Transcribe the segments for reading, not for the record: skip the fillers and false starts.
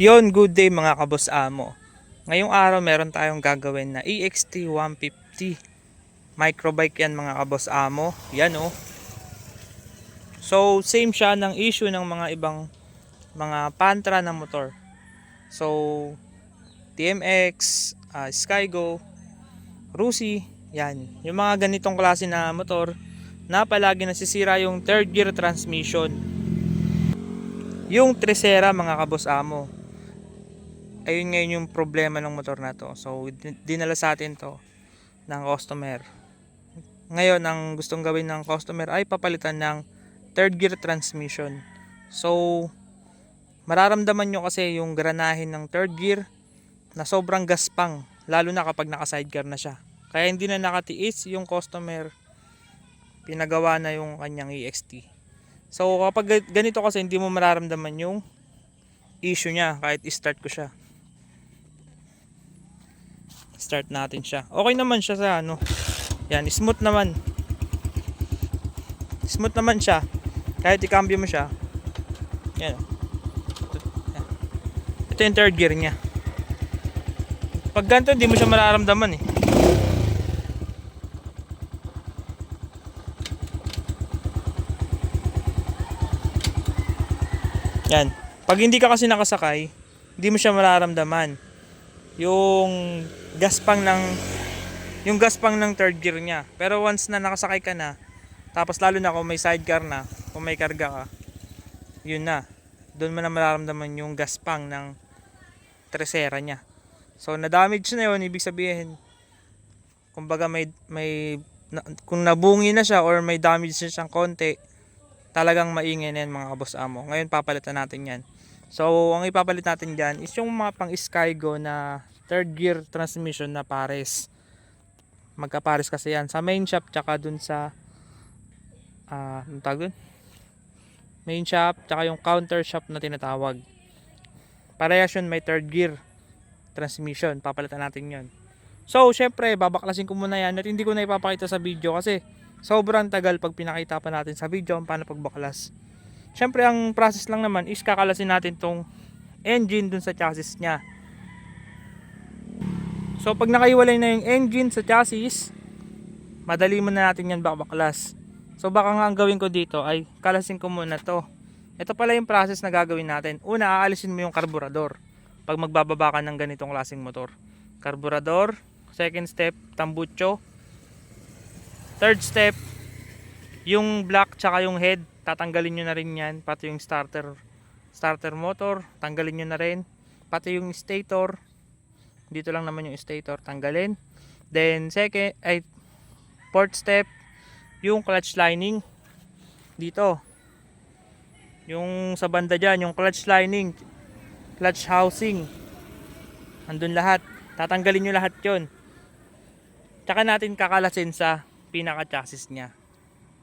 Yon, good day mga kaboss amo. Ngayong araw meron tayong gagawin na EXT 150 microbike yan mga kaboss amo. Yan oh. So same siya ng issue ng mga ibang mga pantra ng motor. So TMX, Skygo, Rusi, yan. Yung mga ganitong klase na motor na palagi nasisira yung third gear transmission. Yung Tresera mga kaboss amo. Ayun ngayon yung problema ng motor na to. So dinala sa atin to ng customer. Ngayon ang gustong gawin ng customer ay papalitan ng third gear transmission. So mararamdaman nyo kasi yung granahin ng third gear na sobrang gaspang, lalo na kapag naka sidecar na siya. Kaya hindi na nakatiis yung customer, pinagawa na yung kanyang EXT. So kapag ganito kasi hindi mo mararamdaman yung issue niya kahit i-start ko siya. Start natin siya. Okay naman siya sa ano. Yan, smooth naman. Smooth naman siya. Kahit i-cambio mo siya. Yan. Ito yung third gear niya. Pag ganito, hindi mo siya mararamdaman eh. Yan. Pag hindi ka kasi nakasakay, hindi mo siya mararamdaman. Yung gaspang ng third gear niya. Pero once na nakasakay ka na, tapos lalo na kung may sidecar na, kung may karga ka, yun na, doon mo na mararamdaman yung gaspang ng Tresera niya. So na damage na yun, ibig sabihin kumbaga kung nabungi na siya or may damage na siyang konti, talagang maingay na yan mga kaboss amo. Ngayon papalitan natin yan. So ang ipapalit natin dyan is yung mga pang Skygo na third gear transmission na pares. Magkapares kasi yan sa main shop tsaka dun sa anong tawag dun? Main shop tsaka yung counter shop na tinatawag. Parehas yun, may third gear transmission. Papalitan natin yun. So syempre babaklasin ko muna yan at hindi ko na ipapakita sa video kasi sobrang tagal pag pinakita pa natin sa video ang paano pagbaklas. Syempre ang process lang naman is kakalasin natin tong engine dun sa chassis nya. So pag nakaiwalay na yung engine sa chassis, madali mo na natin yan baklas. So baka nga ang gawin ko dito ay kalasin ko muna to. Ito pala yung process na gagawin natin. Una, aalisin mo yung karburador pag magbababa ka ng ganitong klaseng motor. Karburador, second step, tambucho. Third step, yung block tsaka yung head, tatanggalin nyo na rin yan. Pati yung starter motor, tanggalin nyo na rin. Pati yung stator, dito lang naman yung stator, tanggalin. Then fourth step, yung clutch lining dito, yung sa banda dyan, yung clutch lining, clutch housing, andun lahat, tatanggalin nyo lahat yon. Tsaka natin kakalasin sa pinaka chassis nya.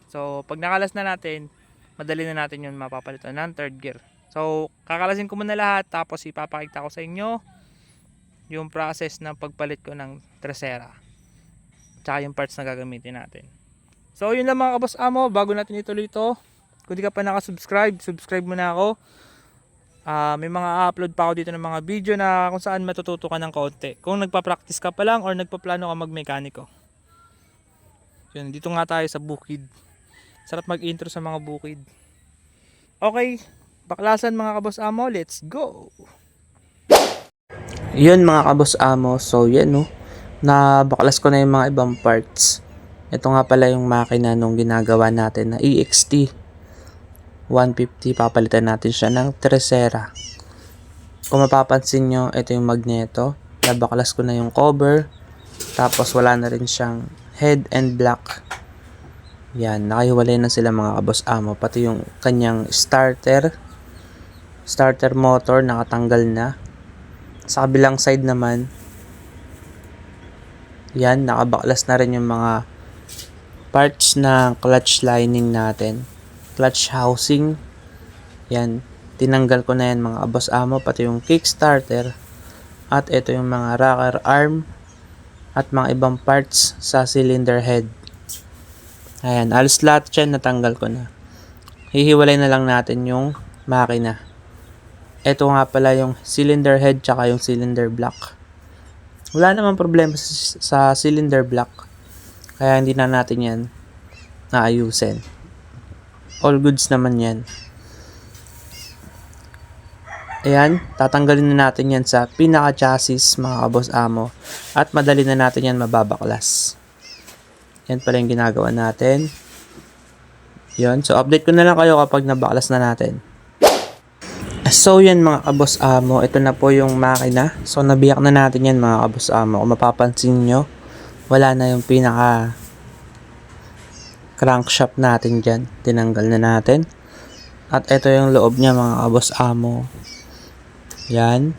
So pag nakalas na natin, madali na natin yun mapapalitan ng third gear. So kakalasin ko muna lahat, tapos ipapakita ko sa inyo yung process ng pagpalit ko ng Tresera tsaka yung parts na gagamitin natin. So yun lang mga kaboss amo, bago natin ituloy ito, kung di ka pa nakasubscribe, subscribe mo na ako. May mga upload pa ako dito ng mga video na kung saan matututo ka ng konti kung nagpa-practice ka pa lang or nagpaplano ka mag-mekaniko. Yun, dito nga tayo sa bukid. Sarap mag-intro sa mga bukid. Okay, baklasan mga kaboss amo, let's go! Yun mga kaboss amo, so yan no, nabaklas ko na yung mga ibang parts. Ito nga pala yung makina nung ginagawa natin na EXT 150, papalitan natin siya ng Tresera. Kung mapapansin nyo, ito yung magneto, nabaklas ko na yung cover, tapos wala na rin siyang head and block. Yan, nakahiwalay na sila mga kaboss amo, pati yung kanyang starter motor nakatanggal na. Sa kabilang side naman, yan, nakabaklas na rin yung mga parts ng clutch lining natin, clutch housing. Yan, tinanggal ko na yan mga kaboss amo, pati yung kickstarter, at ito yung mga rocker arm at mga ibang parts sa cylinder head. Ayan, alos lahat yan natanggal ko na. Hihiwalay na lang natin yung makina. Ito nga pala yung cylinder head tsaka yung cylinder block. Wala namang problema sa cylinder block. Kaya hindi na natin yan naayusin. All goods naman yan. Ayan, tatanggalin na natin yan sa pinaka-chassis mga kaboss amo. At madali na natin yan mababaklas. Yan pala yung ginagawa natin. Yun, so update ko na lang kayo kapag nabaklas na natin. So yan mga kaboss amo, ito na po yung makina. So nabiyak na natin yan mga kaboss amo. Kung mapapansin nyo, wala na yung pinaka crankshaft natin dyan. Tinanggal na natin. At ito yung loob niya mga kaboss amo. Yan.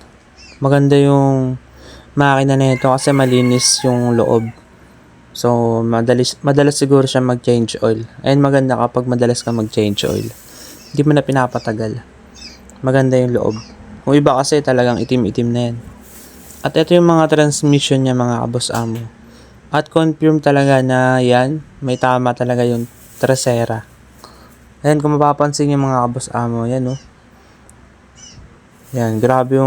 Maganda yung makina na ito kasi malinis yung loob. So madalas siguro siya mag-change oil. And maganda kapag madalas ka mag-change oil. Hindi mo na pinapatagal. Maganda yung loob. Kung iba kasi talagang itim-itim na yan. At ito yung mga transmission niya mga kaboss amo. At confirm talaga na yan, may tama talaga yung trasera. Ayan, kung mapapansin yung mga kaboss amo, yan oh. Yan, grabe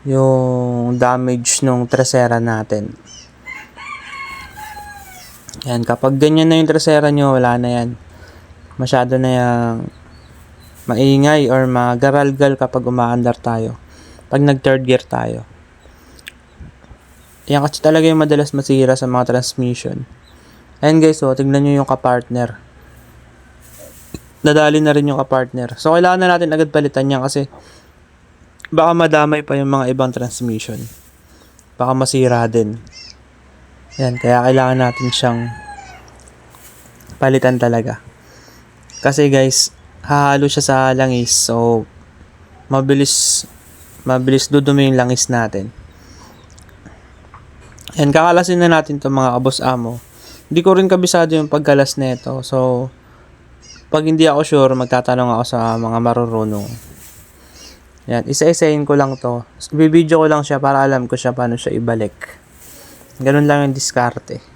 yung damage nung trasera natin. Yan, kapag ganyan na yung trasera nyo, wala na yan. Masyado na yung maingay or magaralgal kapag umaandar tayo. Pag nag third gear tayo. Yan kasi talaga yung madalas masira sa mga transmission. Ayan guys, so tignan nyo yung kapartner. Nadali na rin yung kapartner. So kailangan na natin agad palitan yan kasi baka madamay pa yung mga ibang transmission. Baka masira din. Yan, kaya kailangan natin siyang palitan talaga. Kasi guys, hahalo siya sa langis. So mabilis dudumi yung langis natin. Yan, kakalasin na natin itong mga kaboss amo. Hindi ko rin kabisado yung pagkalas nito. So pag hindi ako sure, magtatanong ako sa mga marurunong. Yan, isa-isahin ko lang to. Ibibideo ko lang siya para alam ko siya paano siya ibalik. Ganun lang yung diskarte.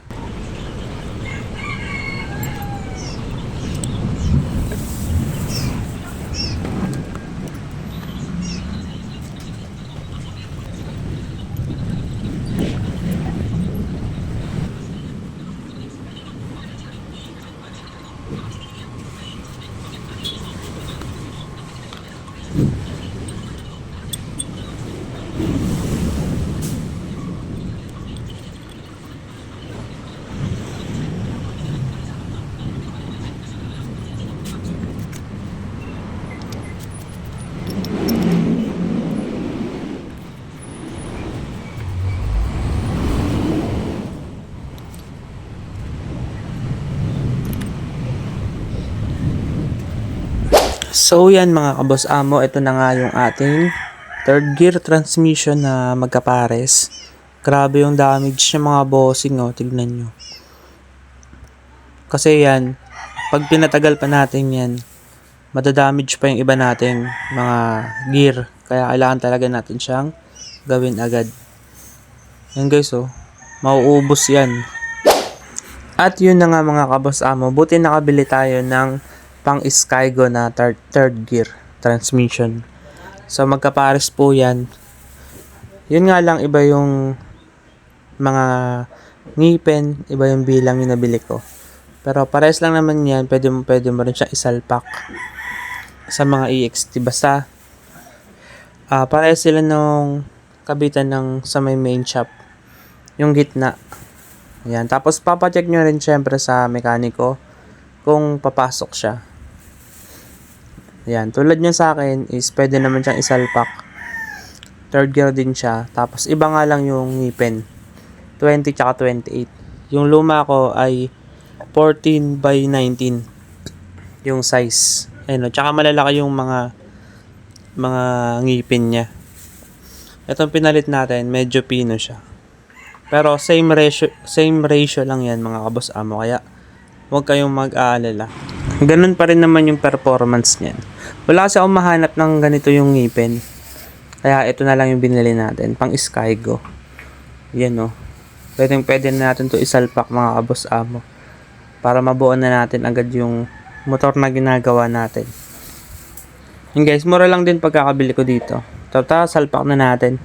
So yan mga kaboss amo, ito na nga yung ating third gear transmission na magkapares. Grabe yung damage niya mga bossing oh, tignan nyo. Kasi yan, pag pinatagal pa natin yan, madadamage pa yung iba nating mga gear. Kaya kailangan talaga natin siyang gawin agad. Yan guys oh, mauubos yan. At yun na nga mga kaboss amo, buti nakabili tayo ng pang Skygo na third gear transmission. So magkapares po yan. Yun nga lang, iba yung mga ngipin, iba yung bilang yung nabili ko. Pero pares lang naman yan, pwede mo rin siya isalpak sa mga EXT. Basta pares sila nung kabitan ng sa may main shop, yung gitna. Yan. Tapos papacheck nyo rin syempre sa mekaniko kung papasok siya. Yan, tulad nyo sa akin is pwede naman siyang isalpak. Third gear din siya. Tapos iba nga lang yung ngipin. 20 tsaka 28. Yung luma ko ay 14 by 19. Yung size. Ayun, tsaka malalaki yung mga ngipin niya. Itong pinalit natin, medyo pino siya. Pero same ratio lang yan mga kaboss amo. Kaya huwag kayong mag-aalala. Ganun pa rin naman yung performance niyan. Wala kasi akong mahanap ng ganito yung ngipin. Kaya ito na lang yung binili natin. Pang Skygo. Yan o. Pwede na natin to isalpak mga kaboss amo. Para mabuo na natin agad yung motor na ginagawa natin. Yun guys, mura lang din pagkakabili ko dito. Tapos salpak na natin.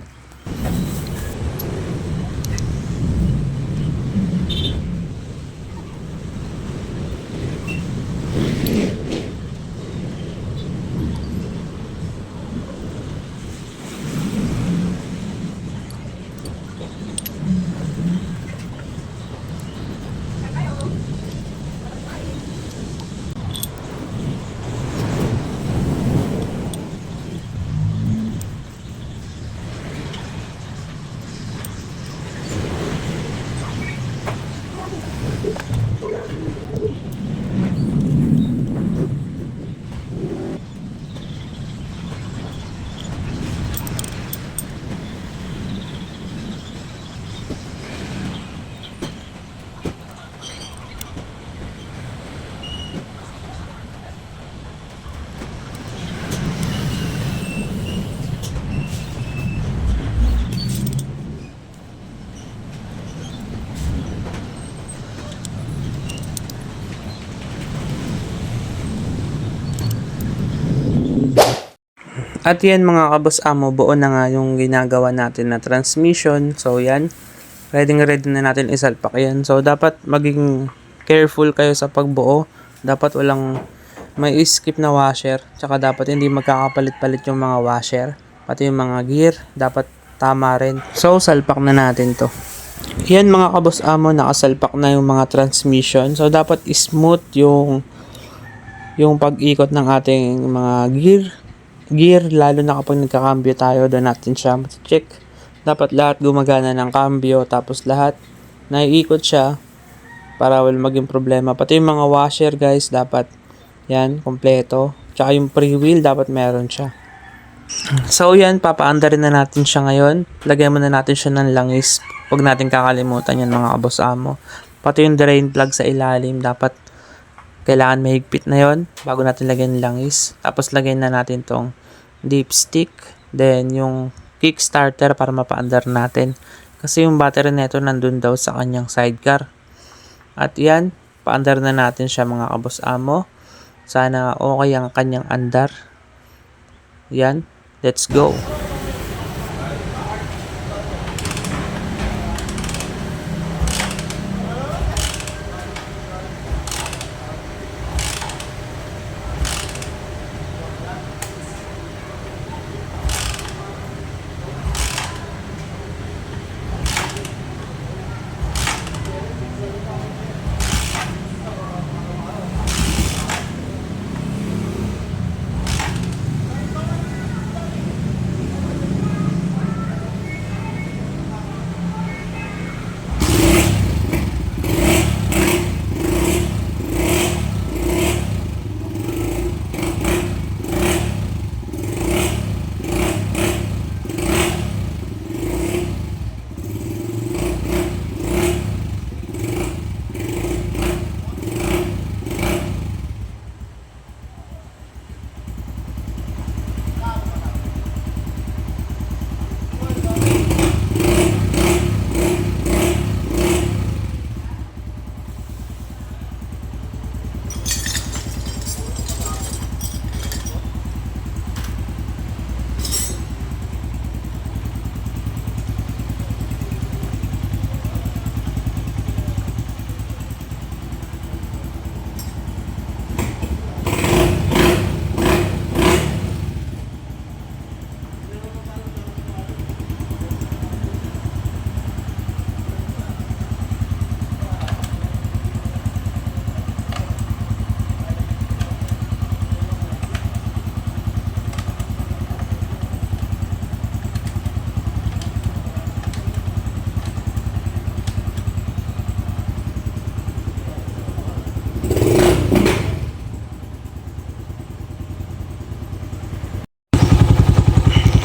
At yan mga kaboss amo, buo na nga yung ginagawa natin na transmission. So yan, ready na natin isalpak yan. So dapat maging careful kayo sa pagbuo. Dapat walang may skip na washer. Tsaka dapat hindi magkakapalit-palit yung mga washer. Pati yung mga gear, dapat tama rin. So salpak na natin to. Yan mga kaboss amo, nakasalpak na yung mga transmission. So dapat smooth yung pag-ikot ng ating mga gear, lalo na kapag nagkakambyo tayo, doon natin siya check. Dapat lahat gumagana ng cambio, tapos lahat naiikot siya para wala maging problema. Pati yung mga washer guys, dapat yan, kompleto. Tsaka yung pre-wheel, dapat meron siya. So yan, papaandarin na natin siya ngayon. Lagyan muna natin siya ng langis. Huwag natin kakalimutan yan mga kaboss amo. Pati yung drain plug sa ilalim, dapat kailangan mahigpit na yon bago natin lagyan ng langis. Tapos lagyan na natin tong dipstick. Then yung kickstarter para mapaandar natin. Kasi yung battery nito nandun daw sa kanyang sidecar. At yan, paandar na natin siya mga kaboss amo. Sana okay ang kanyang andar. Yan, let's go.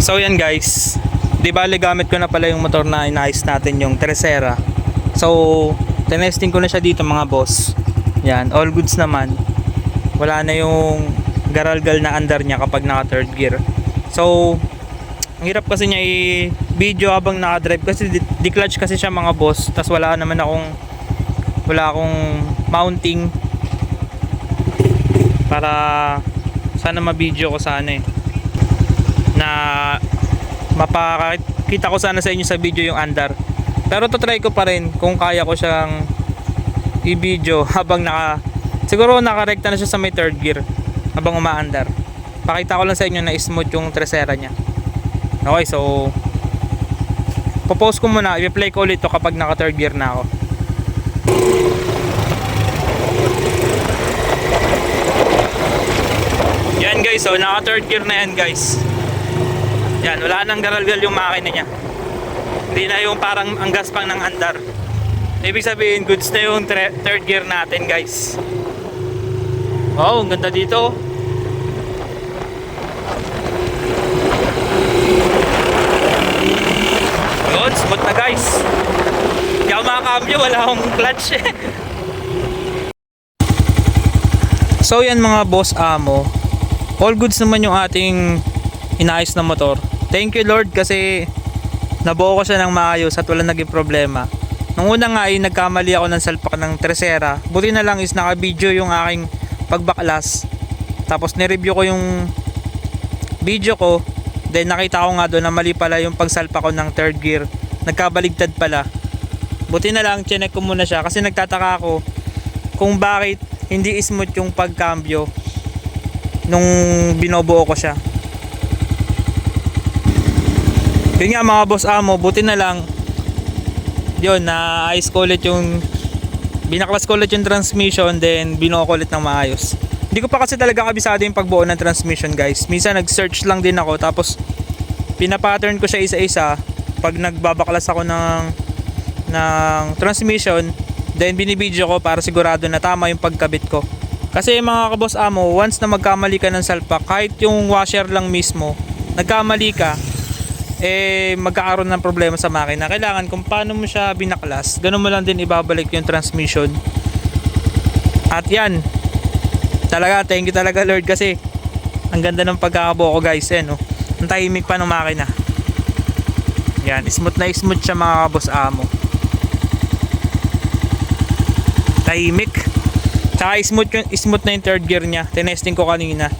So yan guys, di bali gamit ko na pala yung motor na inayos natin, yung Tercera. So tinesting ko na siya dito mga boss. Yan, all goods naman. Wala na yung garalgal na andar niya kapag naka third gear. So ang hirap kasi niya i-video habang naka-drive kasi di-clutch kasi siya mga boss. Tas wala akong mounting para Sana ma-video ko sana eh. Na mapakita ko sana sa inyo sa video yung andar. Pero to try ko pa rin kung kaya ko siyang i-video habang siguro nakarekta na siya sa may third gear habang umaandar. Pakita ko lang sa inyo na smooth yung tresera niya. Okay, so popost ko muna, i-play ko ulit to kapag naka third gear na ako. Yan guys, so naka third gear na yan guys. Yan, wala nang garalgal yung makina niya. Hindi na yung parang ang gaspang ng andar. Ibig sabihin, goods na yung third gear natin guys. Wow, ang ganda dito. Yun, smooth na guys. Hindi ako makakambyo, wala akong clutch eh. So yan mga boss amo, all goods naman yung ating inaayos na motor. Thank you Lord kasi nabuo ko siya ng maayos at wala naging problema. Nung una nga ay nagkamali ako ng salpak ng tresera. Buti na lang is naka-video yung aking pagbaklas. Tapos ni-review ko yung video ko. Then nakita ko nga doon na mali pala yung pagsalpak ko ng third gear. Nagkabaligtad pala. Buti na lang chinek ko muna siya kasi nagtataka ako kung bakit hindi smooth yung pagkambyo nung binobuo ko siya. Yun nga mga boss amo, buti na lang yun, na-ayos ko ulit yung binaklas ko ulit yung transmission, then binuo ko ulit ng maayos. Hindi ko pa kasi talaga kabisado yung pagbuo ng transmission guys. Minsan nag-search lang din ako, tapos pinapattern ko siya isa-isa pag nagbabaklas ako ng transmission, then binibidyo ko para sigurado na tama yung pagkabit ko. Kasi mga kaboss amo, once na magkamali ka ng salpak, kahit yung washer lang mismo nagkamali ka, magkakaroon ng problema sa makina. Kailangan kung paano mo siya binaklas, ganun mo lang din ibabalik yung transmission. At yan, talaga thank you talaga Lord kasi ang ganda ng pagkakabuo ko guys. No? Ang tahimik pa ng makina. Yan, smooth na smooth siya mga boss amo. Tahimik. Tsaka smooth na yung third gear niya. Tinesting ko kanina.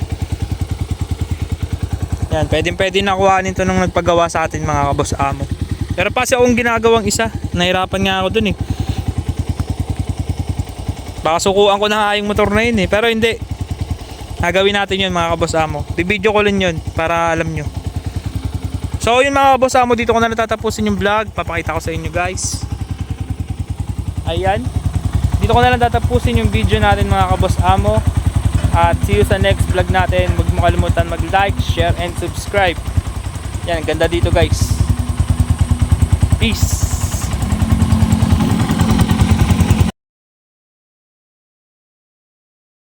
Yan, pwede nakuhanin to nung nagpagawa sa atin mga kaboss amo. Pero pa akong ginagawang isa, nahirapan nga ako dun eh. Baka sukuan ko na yung motor na yun eh. Pero hindi, nagawin natin yun mga kaboss amo. Bibidyo ko lang yun para alam nyo. So yun mga kaboss amo, dito ko na natatapusin yung vlog. Papakita ko sa inyo guys. Ayan, dito ko na lang tatapusin yung video natin mga kaboss amo. At see you sa next vlog natin. Huwag mo kalimutan mag-like, share, and subscribe. Yan, ganda dito guys. Peace!